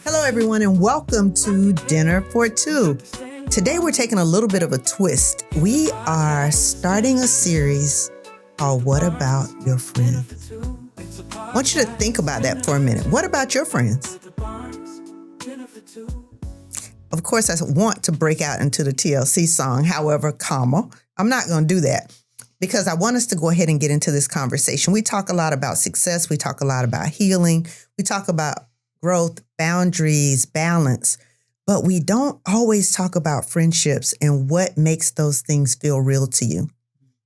Hello, everyone, and welcome to Dinner for Two. Today, we're taking a little bit of a twist. We are starting a series called What About Your Friends? I want you to think about that for a minute. What about your friends? Of course, I want to break out into the TLC song, however, I'm not going to do that because I want us to go ahead and get into this conversation. We talk a lot about success. We talk a lot about healing. We talk about growth, boundaries, balance, but we don't always talk about friendships and what makes those things feel real to you.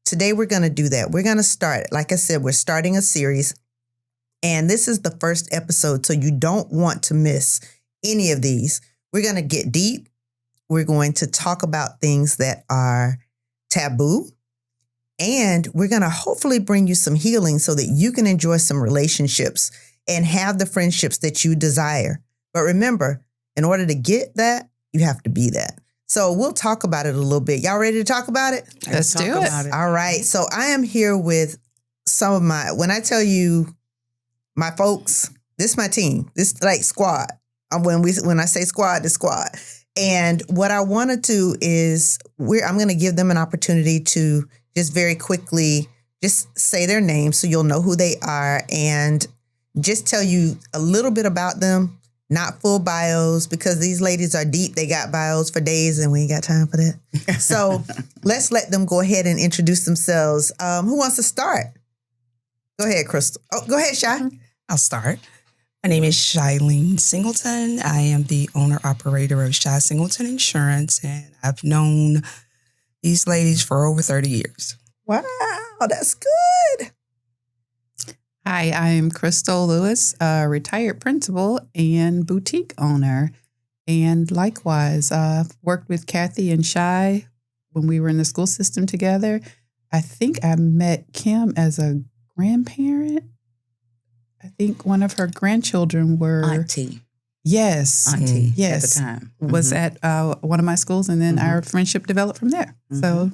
Today, we're going to do that. We're going to start, like I said, we're starting a series, and this is the first episode, so you don't want to miss any of these. We're going to get deep. We're going to talk about things that are taboo, and we're going to hopefully bring you some healing so that you can enjoy some relationships and have the friendships that you desire. But remember, in order to get that, you have to be that. So we'll talk about it a little bit. Y'all ready to talk about it? Let's do it. All right. So I am here with some of when I tell you my folks, this is my team. This is like squad. When I say squad, the squad. And what I want to do is I'm going to give them an opportunity to just very quickly just say their name so you'll know who they are and just tell you a little bit about them, not full bios, because these ladies are deep. They got bios for days and we ain't got time for that. So let's let them go ahead and introduce themselves. Who wants to start? Go ahead, Crystal. Oh, go ahead, Shy. I'll start. My name is Shylene Singleton. I am the owner-operator of Shy Singleton Insurance, and I've known these ladies for over 30 years. Wow, that's good. Hi, I'm Crystal Lewis, a retired principal and boutique owner. And likewise, I've worked with Kathy and Shy when we were in the school system together. I think I met Kim as a grandparent. I think one of her grandchildren were... Auntie. Yes. Auntie yes. at the time. Was at one of my schools, and then our friendship developed from there. So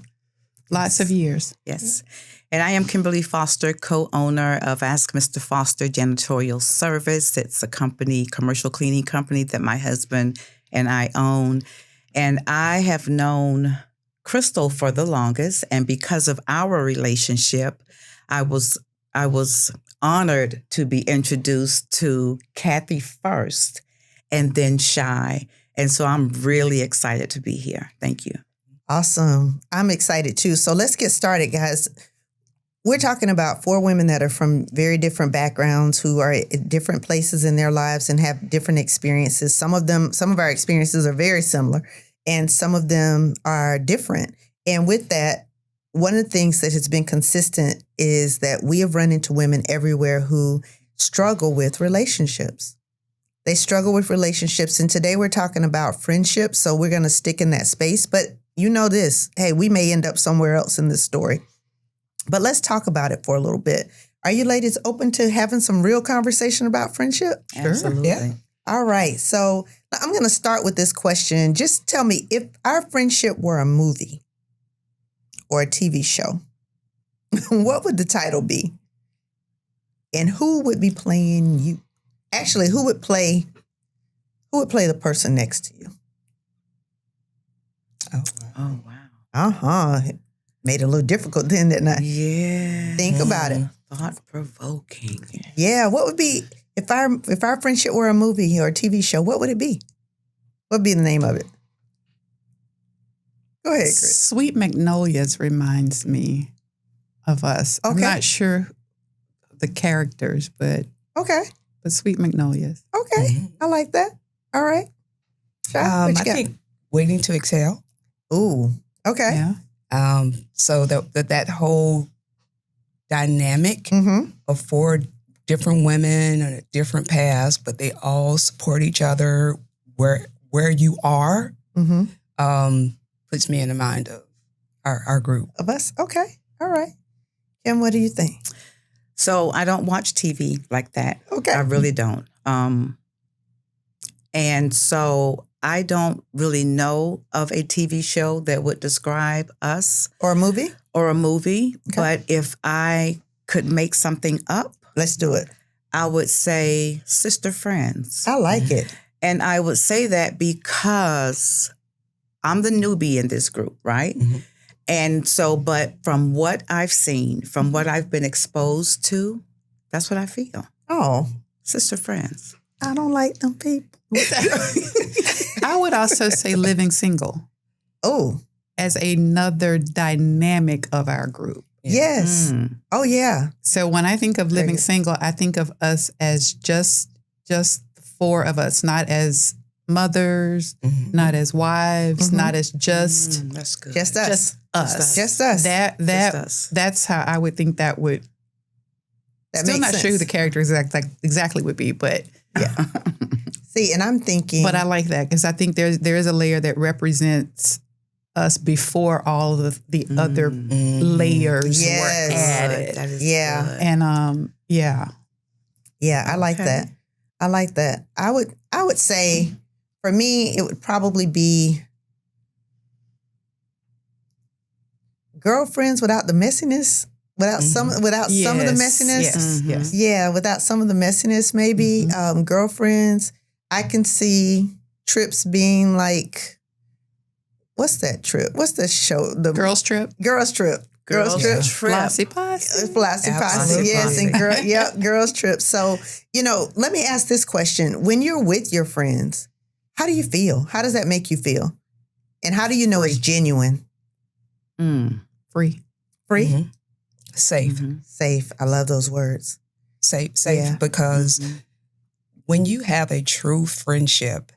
lots of years. Yes. And I am Kimberly Foster, co-owner of Ask Mr. Foster Janitorial Service. It's a commercial cleaning company that my husband and I own. And I have known Crystal for the longest. And because of our relationship, I was honored to be introduced to Kathy first and then Shy. And so I'm really excited to be here. Thank you. Awesome. I'm excited too. So let's get started, guys. We're talking about four women that are from very different backgrounds who are at different places in their lives and have different experiences. Some of our experiences are very similar and some of them are different. And with that, one of the things that has been consistent is that we have run into women everywhere who struggle with relationships. They struggle with relationships. And today we're talking about friendships. So we're going to stick in that space. But you know this, hey, we may end up somewhere else in this story. But let's talk about it for a little bit. Are you ladies open to having some real conversation about friendship? Absolutely. Yeah. All right. So I'm going to start with this question. Just tell me, if our friendship were a movie or a TV show, what would the title be? And who would be playing you? Actually, who would play the person next to you? Oh, wow. Uh-huh. Made it a little difficult then, didn't I? Yeah. Think about it. Thought-provoking. Yeah. What would be, if our friendship were a movie or a TV show, what would it be? What would be the name of it? Go ahead, Chris. Sweet Magnolias reminds me of us. Okay. I'm not sure the characters, but Okay. Sweet Magnolias. Okay. I like that. All right. Shy, what you I got? think Waiting to Exhale. Ooh. Okay. Yeah. So that whole dynamic of four different women on a different paths, but they all support each other where you are, puts me in the mind of our group. Of us? Okay. All right. Kim, what do you think? So I don't watch TV like that. Okay. I really don't. And so I don't really know of a TV show that would describe us. Or a movie? Okay. Okay. But if I could make something up, Let's do it. I would say Sister Friends. I like it. And I would say that because I'm the newbie in this group, right? Mm-hmm. And so, but from what I've seen, from what I've been exposed to, that's what I feel. Oh, Sister friends. I don't like them people. I would also say living single Oh, as another dynamic of our group. yes. Mm. Oh, yeah. So when I think of living good. single, I think of us as just the four of us, not as mothers, Mhm. not as wives, Mhm. not as just That's good. Just us. just us. Just us. That Just us. that's how I would think that would. That Still makes not sure who sense. the character exactly would be, but See, and I'm thinking. I like that because I think there is a layer that represents us before all of the other layers Yes. were added. That is Yeah. good. And yeah. Yeah, I like Okay. that. I like that. I would say for me, it would probably be girlfriends without the messiness, without some of the messiness. Yes. Mhm. Yes. Yeah, without some of the messiness, maybe girlfriends. I can see trips being like, what's that trip? What's the show? The Girls trip. girls trip. Girls Girls trip. trip. Flossy Posse. Flossy Posse, Absolutely. yes, and girls trip. So, let me ask this question. When you're with your friends, how do you feel? How does that make you feel? And how do you know it's genuine? Mm. Free. Free? Mhm. Safe. Mhm. Safe. I love those words. Safe Yeah. because when you have a true friendship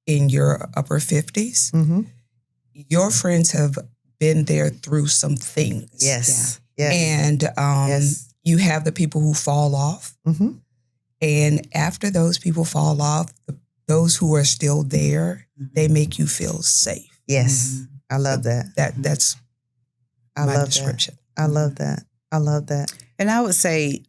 in your upper 50s, Mm-hmm. your friends have been there through some things. Yes. Yes. And Yes. you have the people who fall off. Mm-hmm. And after those people fall off, those who are still there, they make you feel safe. Yes. I love that. That's I my love description. that. I love that. I love that. And I would say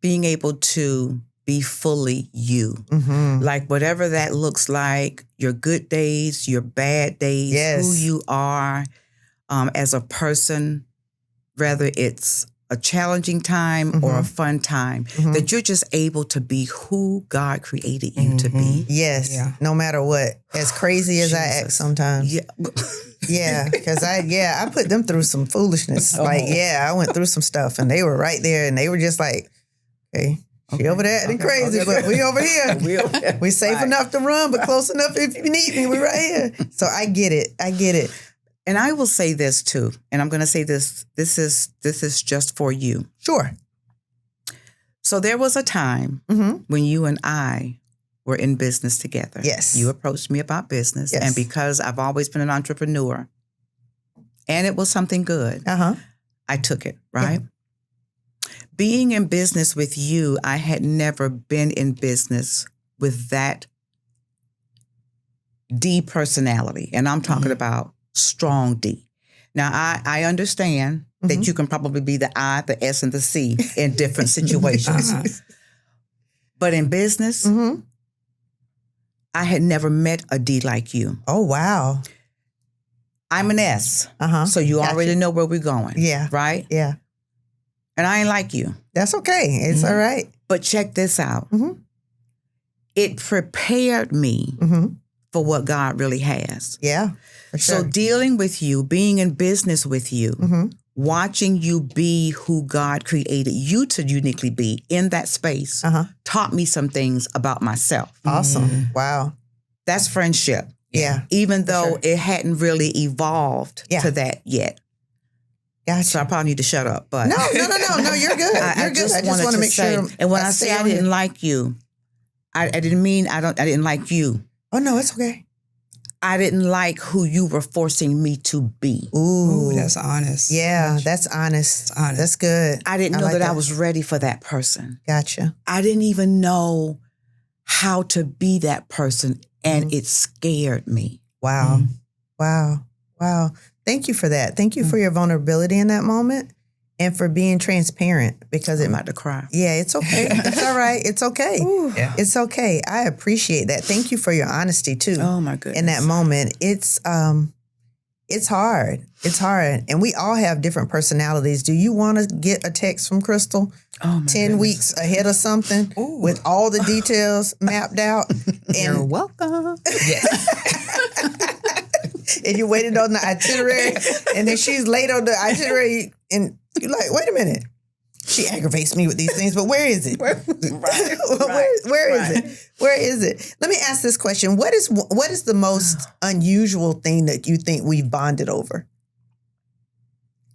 being able to be fully you. Mm-hmm. Like whatever that looks like, your good days, your bad days, Yes. who you are as a person, whether it's a challenging time or a fun time, Mhm. that you're just able to be who God created you to be. Yes. Yeah. No matter what. As crazy as I act Jesus. sometimes. Yeah. Yeah, because I put them through some foolishness. Like, I went through some stuff and they were right there and they were just like, hey, she over there acting crazy, but we over here. We safe enough to run, but close enough if you need me. We right here. So I get it. I get it. And I will say this too, and I'm going to say this is just for you. Sure. So there was a time Mm-hmm. when you and I were in business together. Yes. You approached me about business. Yes. And because I've always been an entrepreneur and it was something good, Uh-huh. I took it, right? Being in business with you, I had never been in business with that D personality. And I'm talking about strong D. Now, I understand that you can probably be the I, the S, and the C in different situations. But in business, Mm-hmm. I had never met a D like you. Oh, wow. I'm an S. Uh-huh. So you Gotcha. already know where we're going. Yeah. Right? Yeah. And I ain't like you. That's okay. It's all right. But check this out. Mhm. It prepared me Mm-hmm. for what God really has. Yeah. For sure. So dealing with you, being in business with you, Mm-hmm. watching you be who God created you to uniquely be in that space Uh-huh. taught me some things about myself. Awesome. Wow. That's friendship. Yeah. Even though sure. it hadn't really evolved Yeah. to that yet. Gotcha. So I probably need to shut up. But No, you're good. I You're good. just I just wanted want to to make say, sure. and when I stay say I on didn't here. like you, I didn't mean I didn't like you. Oh, no, it's okay. I didn't like who you were forcing me to be. Ooh. Ooh, that's honest. Yeah, that's honest. That's honest. That's good. I didn't know like that I was ready for that person. Gotcha. I didn't even know how to be that person, and it scared me. Wow. Wow. Wow. Thank you for that. Thank you for your vulnerability in that moment and for being transparent because I'm about to cry. yeah, it's okay. It's all right. It's okay. Yeah. It's okay. I appreciate that. Thank you for your honesty too. Oh my goodness. In that moment, it's It's hard. It's hard. And we all have different personalities. Do you want to get a text from Crystal 10 weeks ahead of something with all the details mapped out? You're welcome. And you waited on the itinerary, and then she's late on the itinerary, and you're like, wait a minute. She aggravates me with these things, but where is it? Where is it? Where is it? Let me ask this question. What is the most unusual thing that you think we've bonded over?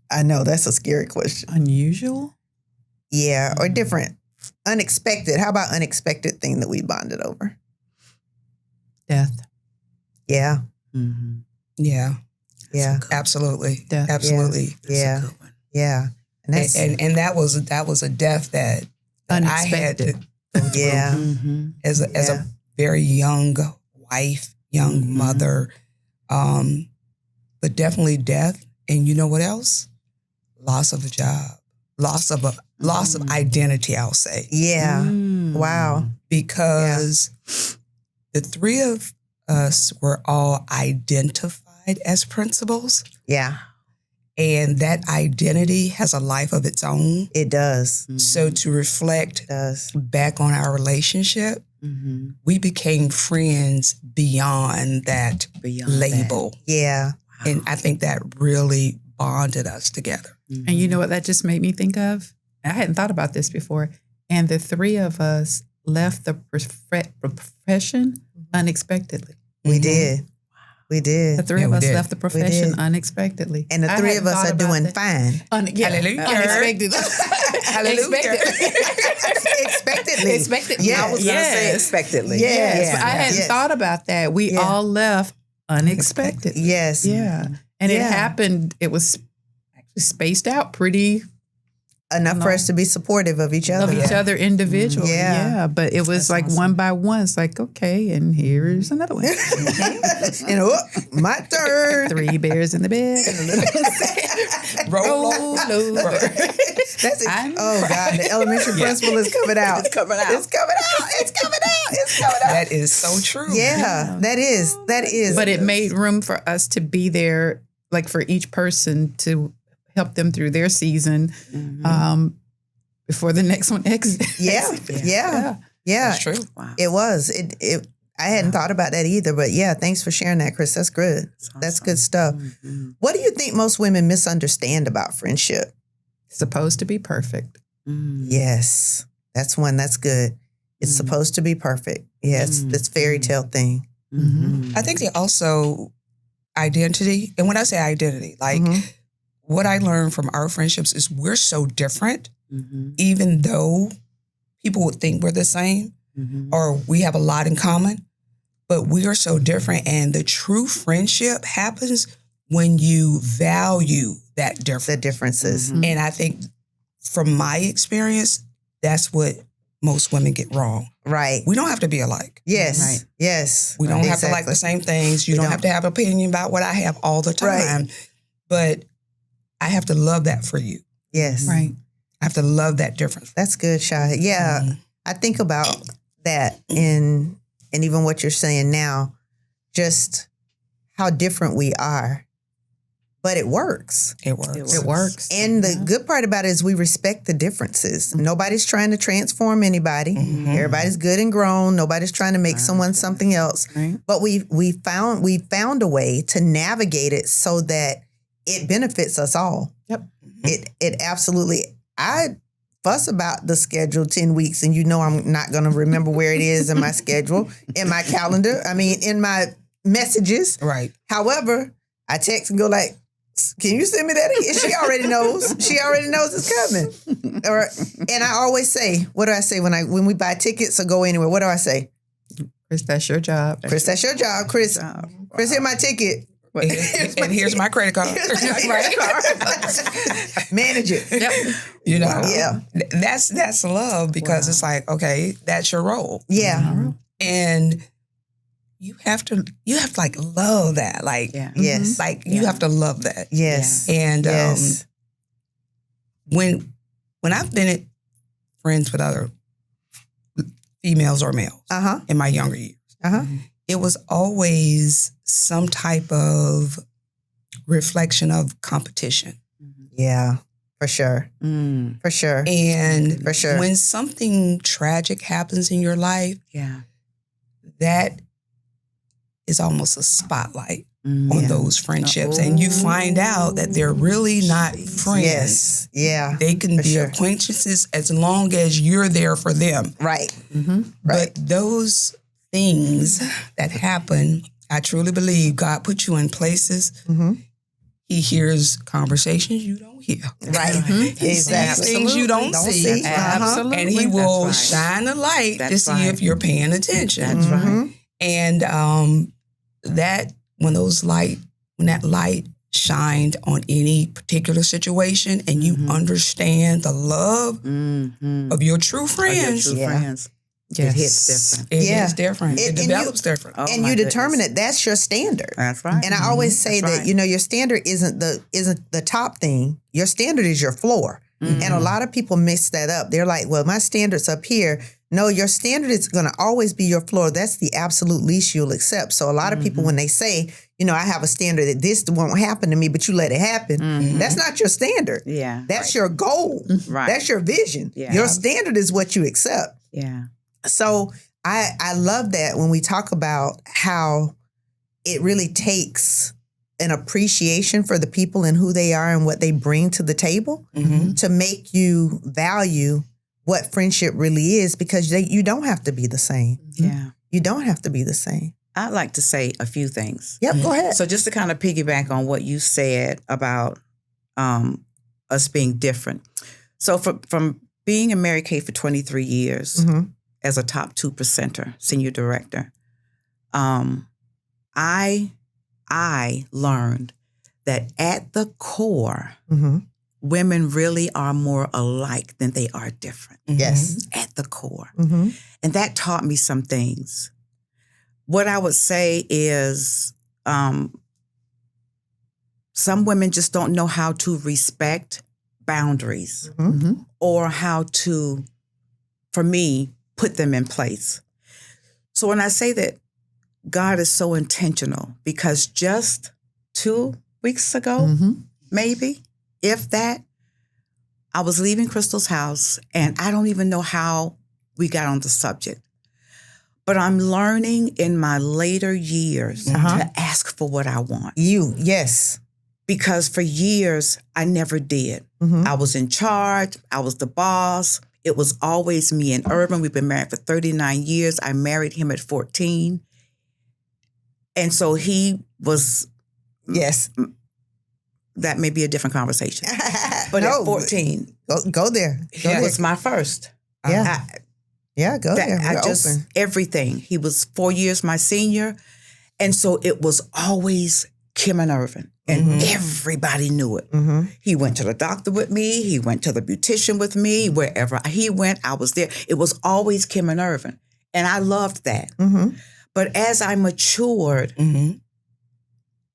I know, that's a scary question. Unusual? Yeah, or different. Unexpected. How about unexpected thing that we bonded over? Death. Yeah. Mm-hmm. Yeah. Yeah. Absolutely. Death. Absolutely. Yeah. Yeah. And that's And that was a death that I had to go through yeah. Mm-hmm. as a very young wife, young mother, but definitely death. And you know what else? Loss of a job, loss of identity. I'll say. Yeah. Wow. Because the three of us were all identified as principals. Yeah. And that identity has a life of its own. It does. So to reflect It does. back on our relationship, we became friends beyond that label. Yeah. And I think that really bonded us together. And you know what that just made me think of? I hadn't thought about this before. And the three of us left the profession unexpectedly. We did. We did. The three of we us did. left the profession unexpectedly. And the three of us are doing fine. Hallelujah. Unexpectedly. Hallelujah. Expectedly. Expectedly. Yeah. I was going to say expectedly. Yes. But I hadn't thought about that. We all left unexpectedly. Yes. Yeah. And it happened, it was actually spaced out pretty Enough for us to be supportive of each other. of each other individually. Yeah. Yeah. But it was That's awesome. one by one. It's like, okay, and here's another one. And my turn. 3 bears in the bed. Roll over. That's it. Oh God, the elementary principal is coming out. It's coming out. It's coming out. It's coming out. It's coming out. That is so true. Yeah, that is. That is. But it made room for us to be there, like for each person to help them through their season before the next one exits. Yeah. That's true. Wow. It was. It. I hadn't thought about that either. But yeah, thanks for sharing that, Chris. That's good. That's good stuff. What do you think most women misunderstand about friendship? Supposed to be perfect. Yes, that's one. That's good. It's supposed to be perfect. Yes, this fairy tale thing. I think they also identity. And when I say identity, like what I learned from our friendships is we're so different, even though people would think we're the same or we have a lot in common, but we are so different. And the true friendship happens when you value that difference. The differences. And I think from my experience, that's what most women get wrong. Right. We don't have to be alike. Yes. Right. Yes. We don't have to like the same things. You don't have to have an opinion about what I have all the time. Right. But I have to love that for you. Yes. Right. I have to love that difference. That's good, Shah. Yeah. I think about that and even what you're saying now, just how different we are. But it works. It works. It works. And the good part about it is we respect the differences. Nobody's trying to transform anybody. Everybody's good and grown. Nobody's trying to make someone something else. Right. But we found a way to navigate it so that it benefits us all. Yep. It absolutely. I fuss about the schedule 10 weeks, and you know I'm not going to remember where it is in my schedule, in my calendar. I mean, in my messages. Right. However, I text and go like, can you send me that? She already knows. She already knows it's coming. And I always say, what do I say when we buy tickets or go anywhere? What do I say? Chris, that's your job. Chris, that's your job. Chris, Chris, here's my ticket. And here's my credit card. Manage it. Yep. You know, Yeah. That's love because it's like, okay, that's your role. Yeah. And you have to like love that. Like, Yes. like you have to love that. Yes. And Yes. when I've been friends with other females or males in my younger years, it was always some type of reflection of competition. Yeah, for sure. For sure. And For sure. when something tragic happens in your life, that is almost a spotlight on those friendships. And you find out that they're really not friends. Yes. Yeah. They can be acquaintances as long as you're there for them. Right. But those things that happen, I truly believe God put you in places. He hears conversations you don't hear. Right. He sees things you don't see. Absolutely. And he will shine a light to see if you're paying attention. That's right. And that when that light shined on any particular situation and you understand the love of your true friends. It hits different. It hits different. It develops different. And you determine that that's your standard. That's right. And I always say that, your standard isn't the top thing. Your standard is your floor. And a lot of people mix that up. They're like, well, my standard's up here. No, your standard is going to always be your floor. That's the absolute least you'll accept. So a lot of people, when they say, I have a standard that this won't happen to me, but you let it happen, that's not your standard. Yeah. That's your goal. Right. That's your vision. Yeah. Your standard is what you accept. Yeah. So I love that when we talk about how it really takes an appreciation for the people and who they are and what they bring to the table to make you value what friendship really is, because you don't have to be the same. Yeah. You don't have to be the same. I'd like to say a few things. Yep, go ahead. So just to kind of piggyback on what you said about us being different. So from being in Mary Kay for 23 years as a top 2%er, senior director, I learned that at the core, women really are more alike than they are different. Yes. At the core. And that taught me some things. What I would say is some women just don't know how to respect boundaries or how to, for me, put them in place. So when I say that God is so intentional, because just 2 weeks ago, maybe, if that, I was leaving Crystal's house, and I don't even know how we got on the subject. But I'm learning in my later years to ask for what I want. Yes. Because for years, I never did. I was in charge. I was the boss. It was always me and Urban. We've been married for 39 years. I married him at 14. And so he was... Yes. That may be a different conversation. But at 14... Go there. He was my first. Yeah. Go there. I just, open. Everything. He was 4 years my senior. And so it was always Kim and Irvin. And everybody knew it. He went to the doctor with me. He went to the beautician with me. Wherever he went, I was there. It was always Kim and Irvin. And I loved that. But as I matured,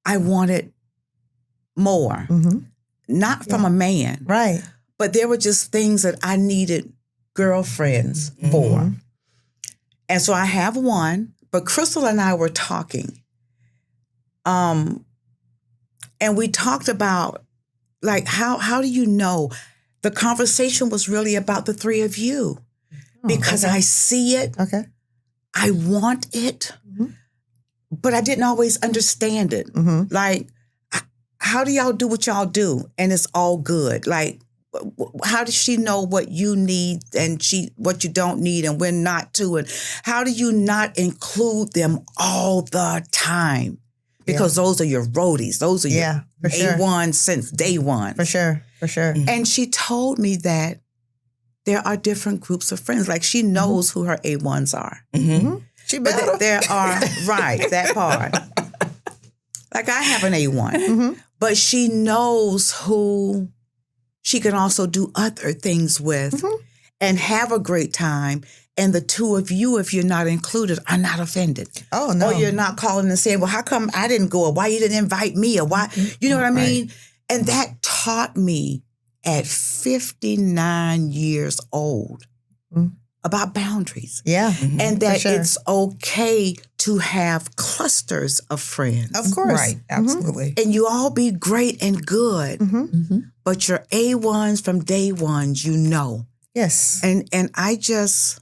I wanted more. Not from a man. Right. But there were just things that I needed girlfriends for. And so I have one, but Crystal and I were talking. And we talked about, like, how do you know? The conversation was really about the three of you. Because I see it. Okay. I want it. But I didn't always understand it. Like, how do y'all do what y'all do? And it's all good. Like, how does she know what you need and what you don't need and when not to? And how do you not include them all the time? Because those are your roadies. Those are your A1 since day one. For sure. And she told me that there are different groups of friends. Like, she knows who her A1s are. She better. But there are, right, that part. Like, I have an A1. But she knows who she can also do other things with and have a great time. And the two of you, if you're not included, are not offended. Oh, no. Or you're not calling and saying, well, how come I didn't go? Or why you didn't invite me? Or why, you know what I mean? And that taught me at 59 years old about boundaries. Yeah. And that sure. it's okay to have clusters of friends. Of course. Right, absolutely. And you all be great and good, but your A1s from day ones, you know. Yes. And I just,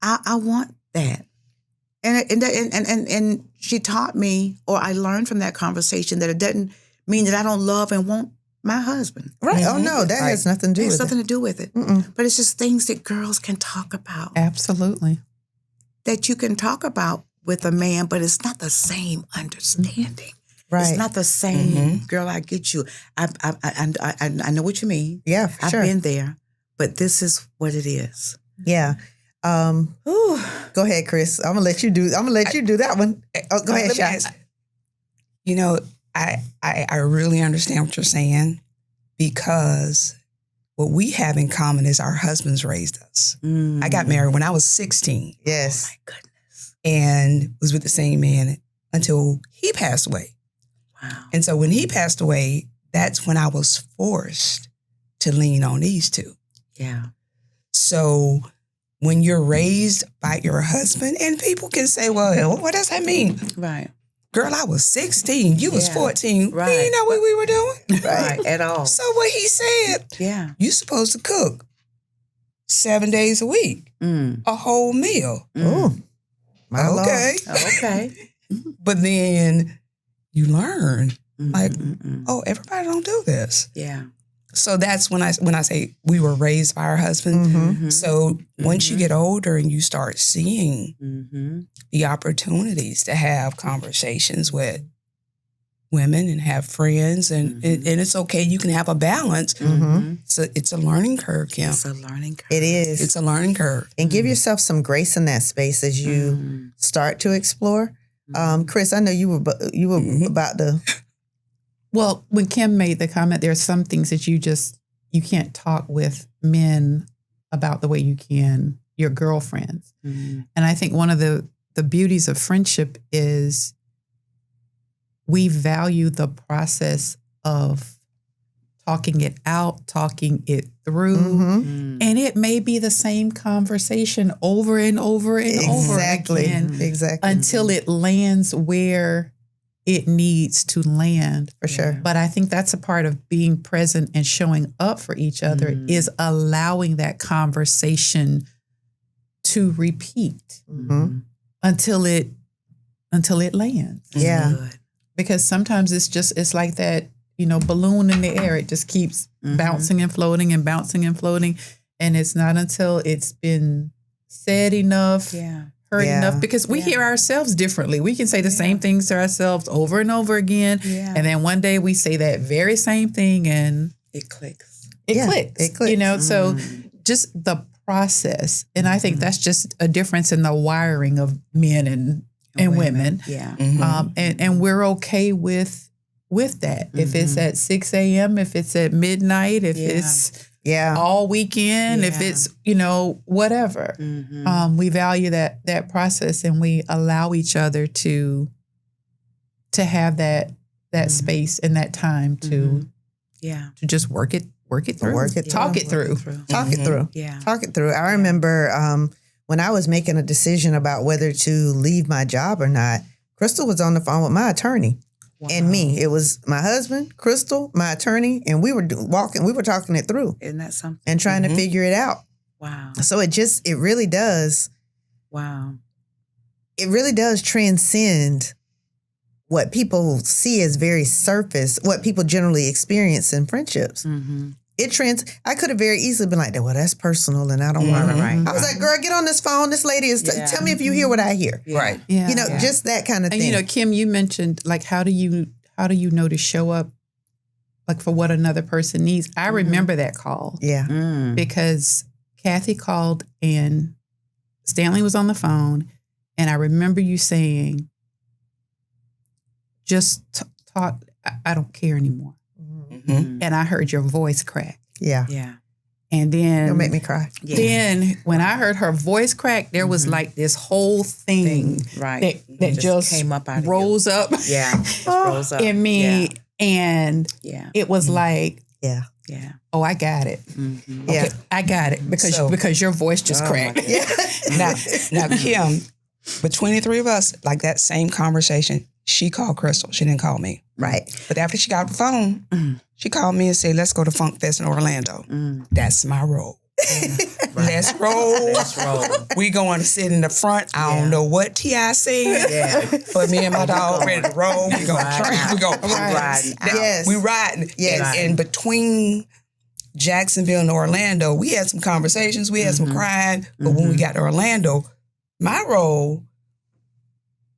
I want that. And she taught me, or I learned from that conversation, that it doesn't mean that I don't love and want my husband. Right. Oh, no, that has nothing to do It has with nothing it. to do with it. But it's just things that girls can talk about. Absolutely. That you can talk about with a man, but it's not the same understanding. Right. It's not the same. Girl, I get you. I know what you mean. Yeah, for I've sure. been there, but this is what it is. Yeah. Go ahead, Chris. I'm gonna let you do that one. Oh, go ahead, Let me Shy. ask- You know, I really understand what you're saying, because what we have in common is our husbands raised us. I got married when I was 16 Yes. Oh my goodness. and was with the same man until he passed away. Wow. And so when he passed away, that's when I was forced to lean on these two. Yeah. So when you're raised by your husband, and people can say, well, what does that mean? Right. Girl, I was 16. You was Yeah. 14. Right. We didn't know what we were doing. Right. At all. So what he said, Yeah. you supposed to cook 7 days a week, a whole meal. Oh, my Lord. Okay. Okay. But then you learn, like, Mm-mm. oh, everybody don't do this. Yeah. So that's when I say we were raised by our husband. Mm-hmm. So once you get older and you start seeing Mm-hmm. the opportunities to have conversations with women and have friends, and it's okay. You can have a balance. Mm-hmm. So it's a learning curve, Kim. It's a learning curve. It is. It's a learning curve. And give yourself some grace in that space as you start to explore. Chris, I know you were about to. Well, when Kim made the comment, there are some things that you can't talk with men about the way you can your girlfriends. Mm-hmm. And I think one of the beauties of friendship is we value the process of talking it out, talking it through. Mm-hmm. And it may be the same conversation over and over and over again Exactly. until it lands where it needs to land. For sure. But I think that's a part of being present and showing up for each other is allowing that conversation to repeat Mm-hmm. until it lands. Yeah. Good. Because sometimes it's like that, balloon in the air. It just keeps bouncing and floating and bouncing and floating. And it's not until it's been said enough, heard enough, because we hear ourselves differently. We can say the same things to ourselves over and over again. Yeah. And then one day we say that very same thing and It clicks. it clicks. It clicks. So just the process. And I think that's just a difference in the wiring of men and women. Yeah. And we're okay with that. If it's at 6 a.m., if it's at midnight, if it's all weekend, if it's, whatever. We value that process, and we allow each other to have that space and that time to just work it through. Talk it through. Talk it through. Yeah. Talk it through. I remember when I was making a decision about whether to leave my job or not, Crystal was on the phone with my attorney and me. It was my husband, Crystal, my attorney, and we were talking it through Isn't that something? and trying to figure it out. Wow. So it really does. Wow. It really does transcend what people see as very surface, what people generally experience in friendships. Mm-hmm. I could have very easily been like, well, that's personal and I don't want to. Right. I was like, girl, get on this phone. This lady is, tell me if you hear what I hear. Right. Yeah. Just that kind of thing. And Kim, you mentioned like how do you know to show up like for what another person needs? I remember that call. Yeah. Because Kathy called and Stanley was on the phone, and I remember you saying, just talk, I don't care anymore. Mm-hmm. And I heard your voice crack. Yeah. Yeah. And then It'll make me cry. Then when I heard her voice crack, there was like this whole thing Right. that just came up out of rose up Yeah. Just rose up. in me. And Yeah. it was like, Yeah. Yeah. Oh, I got it. Mm-hmm. Yeah. Okay, I got it because your voice just cracked. Yeah. Now, Kim, between the three of us, like that same conversation, she called Crystal. She didn't call me. Right. But after she got off the phone, she called me and said, let's go to Funk Fest in Orlando. That's my role. Let's roll. Let's roll. We going to sit in the front. I don't know what T.I. said, but me and my dog ready to roll. We going to drink. We going to riding out. Yes. We riding. Yes. And between Jacksonville and Orlando, we had some conversations. We had some crying. But when we got to Orlando, my role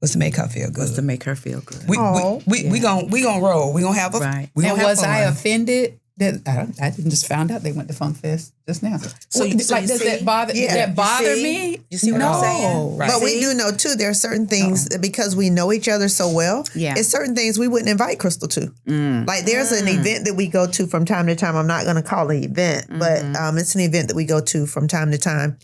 was to make her feel good. Was to make her feel good. We gonna roll. We gonna have a Right. We And gonna have was I fun. offended? That I didn't just found out they went to Funk Fest just now. So you does that bother? Yeah. Did that You bother see? me? You see what I'm saying? Right. But we See? do know too, there are certain things because we know each other so well. Yeah. It's certain things we wouldn't invite Crystal to. Like there's an event that we go to from time to time. I'm not going to call it an event, but it's an event that we go to from time to time.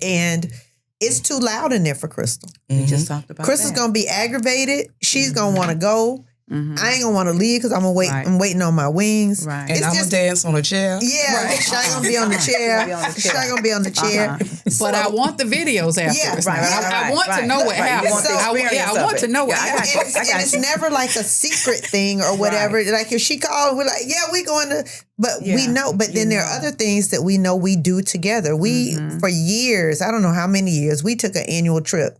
And it's too loud in there for Crystal. We just talked about Crystal's that. going to be aggravated. She's going to want to go. I ain't gonna want to leave because I'm gonna wait. Right. I'm waiting on my wings. Right. And It's I'm just- gonna dance on a chair. Yeah, Right. Shy gonna be on the chair. Be on the Shy chair. gonna be on the chair. But I want the videos afterwards. right, I want to right, know what right. You happened. want the I experience want of to it. know what Yeah, I got happened. you. I got It's you. never like a secret thing or whatever. Right. Like if she called, we're like, yeah, we going to. But we Yeah, know. But then there are other things that we know we do together. We for years, I don't know how many years, we took an annual trip.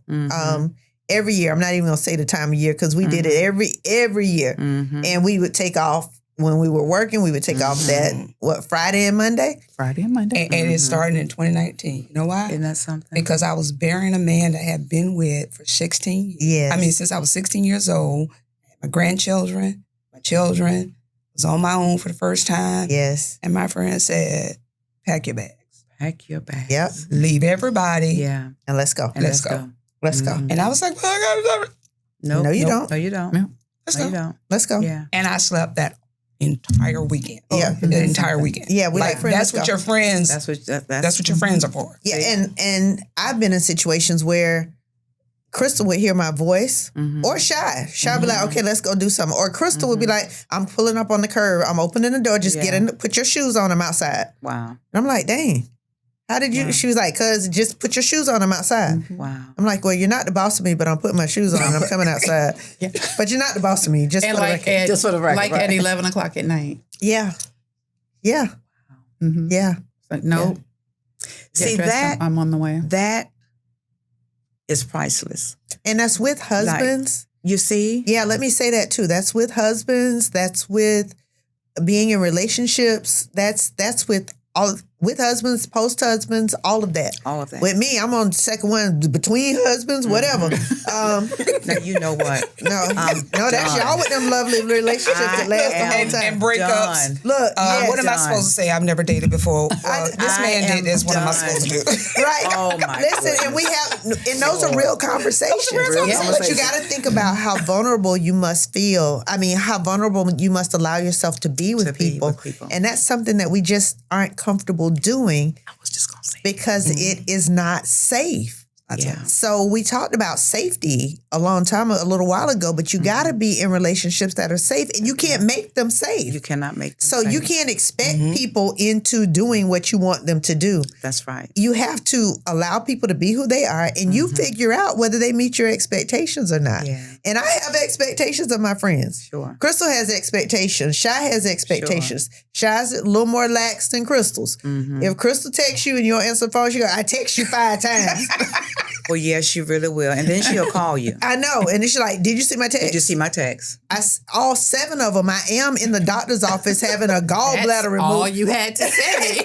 Every year. I'm not even gonna say the time of year because we did it every year. And we would take off when we were working. We would take off that Friday and Monday. Friday and Monday. And it started in 2019. You know why? Isn't that something? Because I was burying a man that I had been with for 16 years. Yes. I mean, since I was 16 years old, my grandchildren, my children, was on my own for the first time. Yes. And my friend said, pack your bags. Pack your bags. Yep. Leave everybody. Yeah. And let's go. And Let's let's go. go. Let's go. And I was like, well, I got it. Nope. No, you Nope. don't. No, you don't. No. Let's No, go. you don't. Let's go. Yeah. And I slept that entire weekend. Yeah. The entire weekend. Yeah, we like friends, that's let's what go. your friends. That's what. That's what your friends are for. Yeah, and I've been in situations where Crystal would hear my voice or Shy. Shy would be like, okay, let's go do something. Or Crystal would be like, I'm pulling up on the curb. I'm opening the door. Just get in, put your shoes on. I'm outside. Wow. And I'm like, dang, how did you? She was like, cuz just put your shoes on. I'm outside. Wow. I'm like, well, you're not the boss of me, but I'm putting my shoes on and I'm coming outside. But you're not the boss of me. Just And for the like record. at, for the record, like right. at 11 o'clock at night. Yeah. Yeah. Mm-hmm. Yeah. But no. See, get dressed, that- I'm on the way. That is priceless. And that's with husbands. You see? Yeah, let me say that too. That's with husbands. That's with being in relationships. That's with husbands, post husbands, all of that. All of that. With me, I'm on the second one between husbands, whatever. Now you know what? No, no, that's done. y'all with them lovely relationships that last the whole time. And breakups. Done. Look, yes, What am I supposed to say? I've never dated before. This I man am did this. What am I done. supposed to do? right? Oh, my Listen, and we have, and those are real conversations. real But you conversations. got to think about how vulnerable you must feel. I mean, how vulnerable you must allow yourself to be with people, and that's something that we just aren't comfortable doing I was just gonna say. because it is not safe. Yeah. So we talked about safety a little while ago, but you got to be in relationships that are safe, and you can't make them safe. You cannot make them So you safe. can't expect people into doing what you want them to do. That's right. You have to allow people to be who they are, and you figure out whether they meet your expectations or not. Yeah. And I have expectations of my friends. Sure. Crystal has expectations. Shy has expectations. Shy's a little more lax than Crystal's. If Crystal texts you and you don't answer the phone, she go, I text you 5 times. Well, yes, she really will. And then she'll call you. I know. And then she's like, did you see my text? Did you see my text? All 7 of them. I am in the doctor's office having a gallbladder That's removed. all you had to say.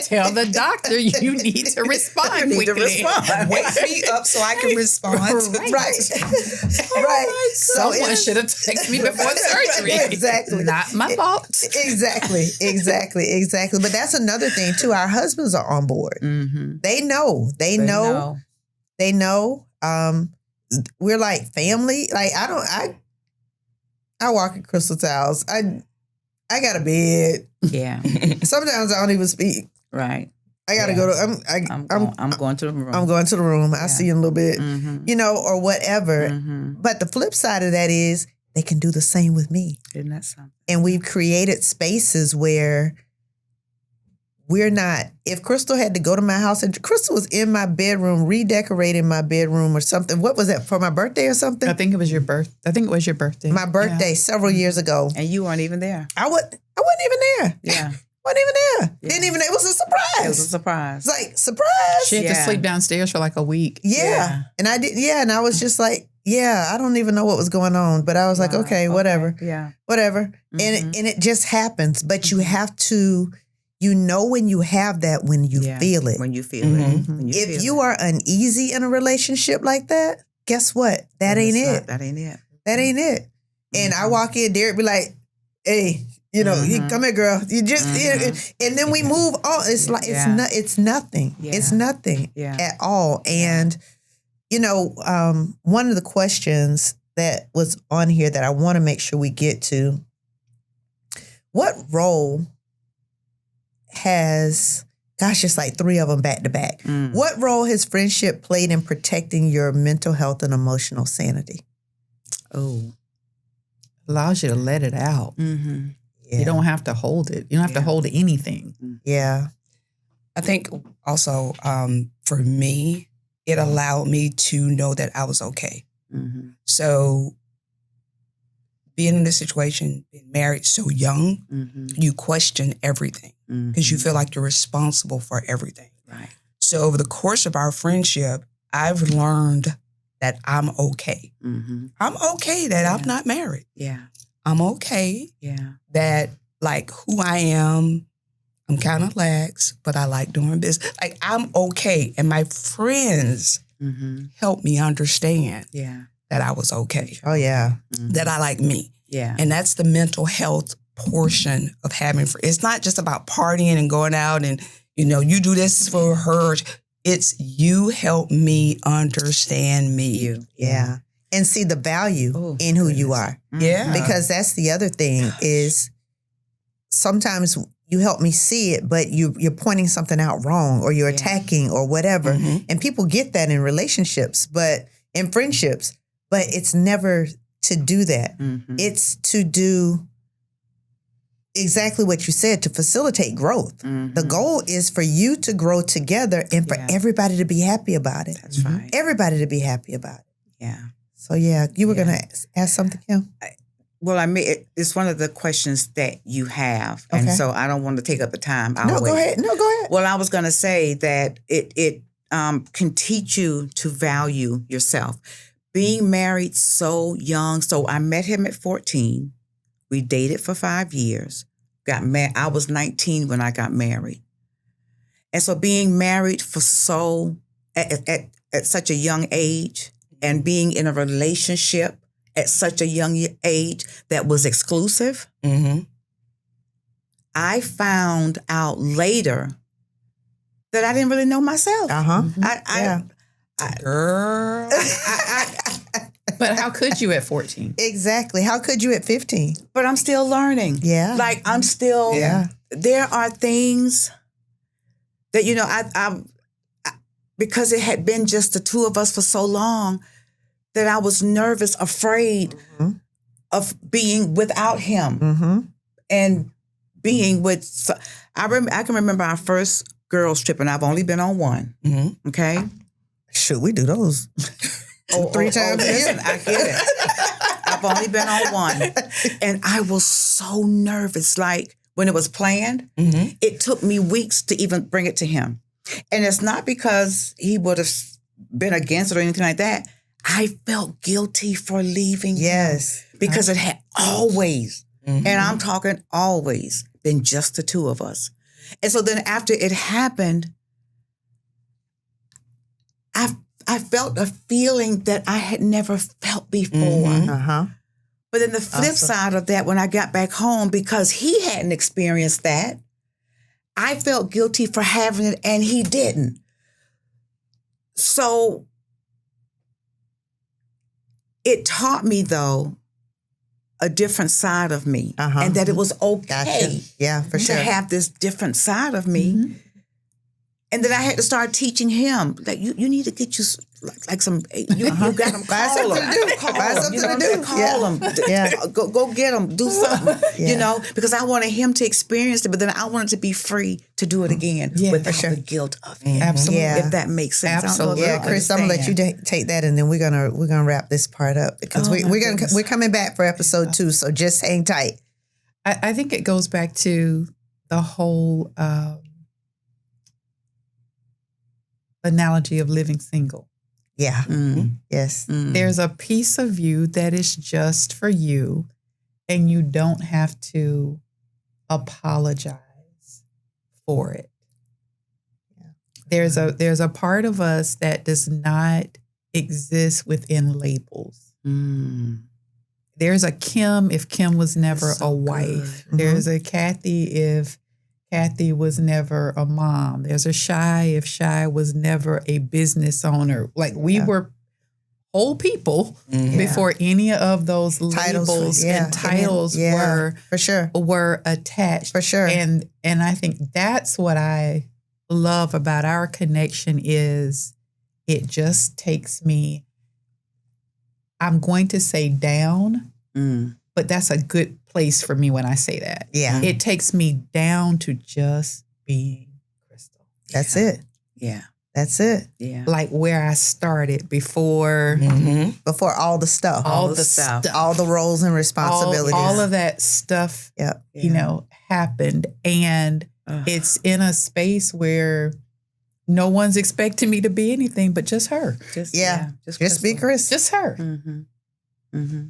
Tell the doctor you need to respond You need to quickly. respond. Wake me up so I can respond. Right. Right. So Someone it's- should have texted me before surgery. Exactly. Not my fault. Exactly. But that's another thing too. Our husbands are on board. Mm-hmm. They know. They know. We're like family. Like I walk in Crystal's house. I got a bed. Yeah. Sometimes I don't even speak. Right. I gotta go to. I'm going to the room. I'm going to the room. I see you in a little bit. Mm-hmm. Or whatever. Mm-hmm. But the flip side of that is they can do the same with me. Isn't that something? And we've created spaces where we're not, if Crystal had to go to my house, and Crystal was in my bedroom, redecorating my bedroom or something. What was that, for my birthday or something? I think it was your birthday. My birthday several years ago. And you weren't even there. I wasn't even there. Yeah. Wasn't even there. Yeah. Didn't even, it was a surprise. It was a surprise. It's like, surprise. She had to sleep downstairs for like a week. Yeah. And I did, and I was just like, I don't even know what was going on. But I was like, okay, whatever. Yeah. Whatever. And it just happens. But you have to, when you have that, when you feel it. When you feel it. When If you are uneasy in a relationship like that, guess what? That ain't it. That ain't it. That ain't it. And I walk in, Derek be like, hey, come here, girl. You just, and then we move on. It's like, it's nothing. Yeah. It's nothing at all. And, one of the questions that was on here that I want to make sure we get to, what role it's like 3 of them back to back. What role has friendship played in protecting your mental health and emotional sanity? Oh. Allows you to let it out. Mm-hmm. Yeah. You don't have to hold it. You don't have to hold anything. Yeah. I think also for me, it allowed me to know that I was okay. Mm-hmm. So being in this situation, being married so young, you question everything because you feel like you're responsible for everything. Right. So over the course of our friendship, I've learned that I'm okay. Mm-hmm. I'm okay that I'm not married. Yeah. I'm okay Yeah. that like who I am, I'm kind of lax, but I like doing business. Like I'm okay. And my friends helped me understand that I was okay. Oh, yeah. That I like me. Yeah. And that's the mental health portion of having friends. It's not just about partying and going out and, you do this for her. It's you help me understand me. Yeah. And see the value in who you are. Yeah. Because that's the other thing is sometimes you help me see it, but you're pointing something out wrong or you're attacking or whatever. And people get that in relationships, but in friendships, but it's never to do that. It's to do exactly what you said, to facilitate growth. The goal is for you to grow together and for everybody to be happy about it. That's right. Everybody to be happy about it. Yeah. So, you were going to ask something, Kim? Well, it's one of the questions that you have. And so I don't want to take up the time. No, go ahead. Well, I was going to say that it can teach you to value yourself. Being married so young. So I met him at 14. We dated for 5 years. Got married. I was 19 when I got married. And so being married for at such a young age and being in a relationship at such a young age that was exclusive, I found out later that I didn't really know myself. Girl. But how could you at 14? Exactly. How could you at 15? But I'm still learning. Yeah. Like I'm still, there are things that, I because it had been just the two of us for so long that I was nervous, afraid of being without him and being with, I can remember our first girls trip and I've only been on one. Okay. Shoot, we do those 3 times a year. Listen, I get it. I've only been on one. And I was so nervous. Like when it was planned, it took me weeks to even bring it to him. And it's not because he would have been against it or anything like that. I felt guilty for leaving him because it had always, and I'm talking always, been just the two of us. And so then after it happened, I felt a feeling that I had never felt before. But then the flip side of that, when I got back home, because he hadn't experienced that, I felt guilty for having it and he didn't. So it taught me, though, a different side of me and that it was okay for sure. to have this different side of me. And then I had to start teaching him, like, you need to get you like some, you got them, call them. Find something to do. Call them. Yeah. Go get them. Do something, because I wanted him to experience it, but then I wanted to be free to do it again without the guilt of it. Absolutely. Yeah. If that makes sense. Absolutely. Yeah, Chris, I'm gonna let you take that, and then we're gonna wrap this part up because we're coming back for episode 2. So just hang tight. I think it goes back to the whole analogy of living single. Yeah. Mm. Yes. Mm. There's a piece of you that is just for you, and you don't have to apologize for it. Yeah. There's a part of us that does not exist within labels. Mm. There's a Kim if Kim was never That's so a wife. good. There's a Kathy if Kathy was never a mom. There's a Shy if Shy was never a business owner. Like we were whole people before any of those labels and titles for sure were attached. For sure. And I think that's what I love about our connection is it just takes me, I'm going to say down, but that's a good place for me when I say that. Yeah. It takes me down to just being Crystal. That's it. Yeah. That's it. Yeah. Like where I started before Before all the stuff. all the stuff. All the roles and responsibilities. All of that stuff, happened. And it's in a space where no one's expecting me to be anything but just her. Just be Chris. Just her. Mm-hmm. Mm-hmm.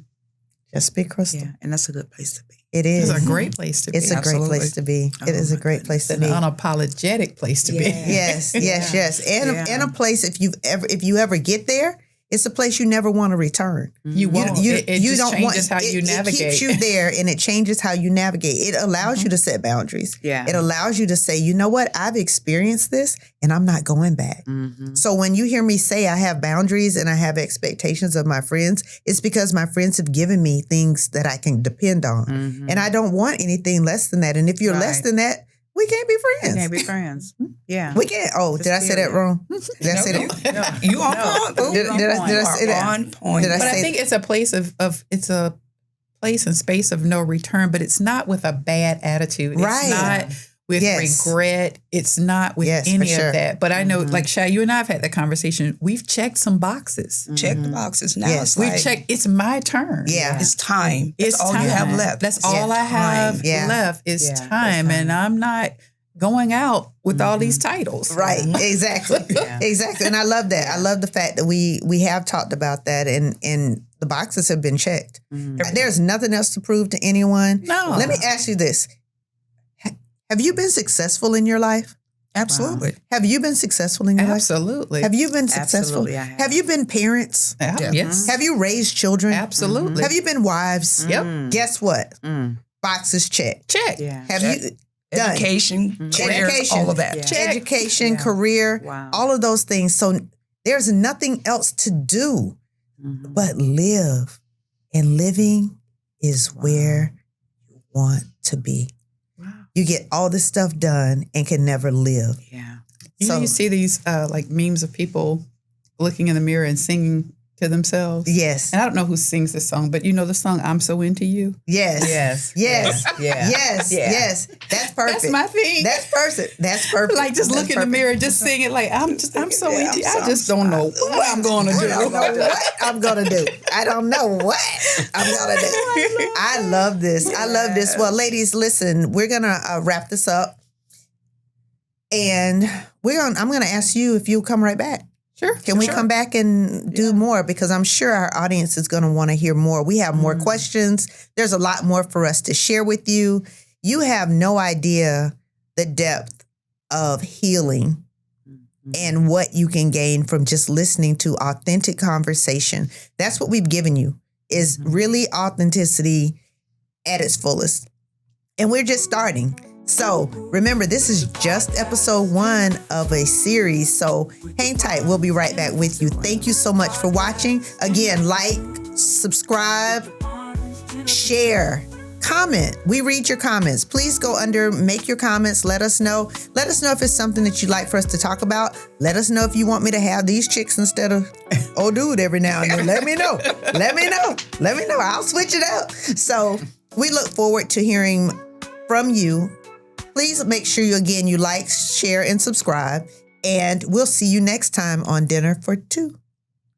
Just be Crystal. Yeah. And that's a good place to be. It is. It's a great place to be. It's a great place to be. It is a great place to An be. unapologetic place to be. Yes. And a place if you ever get there, it's a place you never want to return. You won't. It just don't changes how you navigate. It keeps you there and it changes how you navigate. It allows you to set boundaries. Yeah. It allows you to say, you know what? I've experienced this and I'm not going back. Mm-hmm. So when you hear me say I have boundaries and I have expectations of my friends, it's because my friends have given me things that I can depend on. Mm-hmm. And I don't want anything less than that. And if you're less than that, we can't be friends. We can't be friends. Yeah. We can't. Oh, did I say that wrong? Did I say that? You on point. Did I say that? On point. Did I But I say think it's a place of it's a place and space of no return, but it's not with a bad attitude. Right. It's not with regret. It's not with any of that. But I know, like Shay, you and I have had that conversation. We've checked some boxes. Check the boxes now. Yes. It's We've like, checked. It's my turn. Yeah. It's time. It's That's all time. you have left. That's Yeah, all I have time. left is Yeah, time. that's And I'm not going out with all these titles. Right. Exactly. Exactly. And I love that. I love the fact that we have talked about that and the boxes have been checked. There's nothing else to prove to anyone. No. Let me ask you this. Have you been successful in your life? Absolutely. Have you been successful in your Absolutely. life? Have you been successful? Absolutely, I have. Have you been parents? Yes. Have you raised children? Absolutely. Have you been wives? Yep. Guess what? Mm. Boxes checked. Check. Yeah. Have you done Education, career, Education. all of that. Yeah. Check. education, Yeah. career, Wow. all of those things? So there's nothing else to do Mm-hmm. but live. And living is where you want to be. Wow. You get all this stuff done and can never live. Yeah. You know, you see these like memes of people looking in the mirror and singing to themselves. Yes. And I don't know who sings this song, but you know the song "I'm So Into You." Yes. Yes. Yes. Yeah. Yes. Yeah. Yes. That's perfect. That's my thing. That's perfect. That's perfect. Like just look in the mirror, and just sing it. Like I'm so into you. I just don't know what I'm going to I don't know do. what I'm gonna do. I don't know what I'm gonna do. I love this. I love this. Well, ladies, listen. We're gonna wrap this up, and I'm gonna ask you if you'll come right back. Sure. Can we come back and do more? Because I'm sure our audience is going to want to hear more. We have more questions. There's a lot more for us to share with you. You have no idea the depth of healing and what you can gain from just listening to authentic conversation. That's what we've given you, is really authenticity at its fullest. And we're just starting. So remember, this is just episode 1 of a series. So hang tight. We'll be right back with you. Thank you so much for watching. Again, like, subscribe, share, comment. We read your comments. Please go under, make your comments. Let us know. Let us know if it's something that you'd like for us to talk about. Let us know if you want me to have these chicks instead of old dude every now and then. Let me know. Let me know. Let me know. I'll switch it up. So we look forward to hearing from you. Please make sure you like, share, and subscribe. And we'll see you next time on Dinner for Two.